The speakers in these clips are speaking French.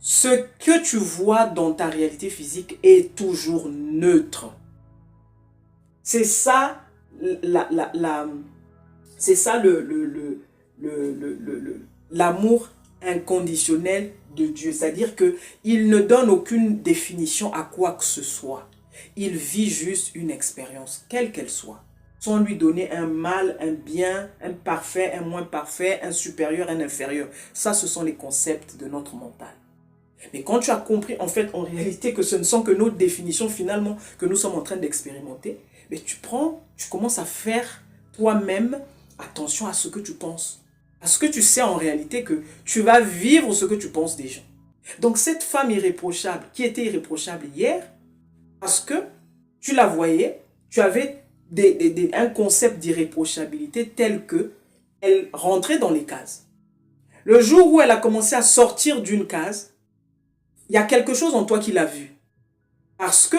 ce que tu vois dans ta réalité physique est toujours neutre. C'est ça c'est ça l'amour inconditionnel de Dieu. C'est-à-dire qu'il ne donne aucune définition à quoi que ce soit. Il vit juste une expérience, quelle qu'elle soit. Sans lui donner un mal, un bien, un parfait, un moins parfait, un supérieur, un inférieur. Ça, ce sont les concepts de notre mental. Mais quand tu as compris, en fait, en réalité, que ce ne sont que nos définitions, finalement, que nous sommes en train d'expérimenter, mais tu commences à faire toi-même attention à ce que tu penses. Parce que tu sais en réalité que tu vas vivre ce que tu penses déjà. Donc cette femme irréprochable, qui était irréprochable hier, parce que tu la voyais, tu avais un concept d'irréprochabilité tel que elle rentrait dans les cases. Le jour où elle a commencé à sortir d'une case, il y a quelque chose en toi qui l'a vu. Parce que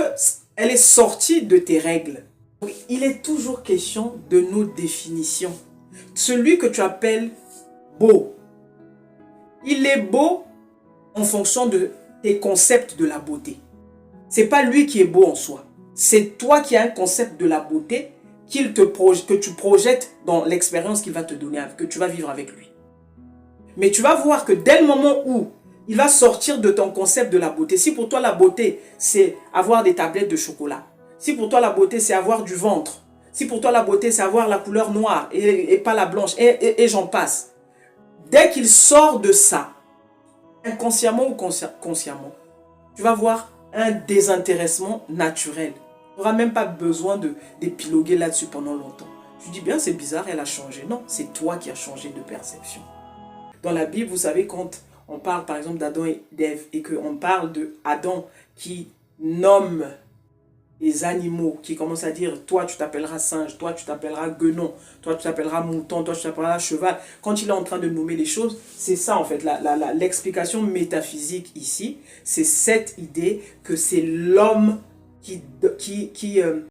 elle est sortie de tes règles. Donc, il est toujours question de nos définitions. Celui que tu appelles beau, il est beau en fonction de tes concepts de la beauté. C'est pas lui qui est beau en soi. C'est toi qui as un concept de la beauté que tu projettes dans l'expérience qu'il va te donner, que tu vas vivre avec lui. Mais tu vas voir que dès le moment où il va sortir de ton concept de la beauté, si pour toi la beauté c'est avoir des tablettes de chocolat, si pour toi la beauté c'est avoir du ventre, si pour toi la beauté c'est avoir la couleur noire et pas la blanche, et j'en passe. Dès qu'il sort de ça, inconsciemment ou consciemment, tu vas voir un désintéressement naturel. Tu n'auras même pas besoin d'épiloguer là-dessus pendant longtemps. Tu dis bien, c'est bizarre, elle a changé. Non, c'est toi qui as changé de perception. Dans la Bible, vous savez, quand on parle par exemple d'Adam et d'Ève et qu'on parle d'Adam qui nomme les animaux, qui commence à dire toi tu t'appelleras singe, toi tu t'appelleras guenon, toi tu t'appelleras mouton, toi tu t'appelleras cheval. Quand il est en train de nommer les choses, c'est ça en fait, l'explication métaphysique ici, c'est cette idée que c'est l'homme qui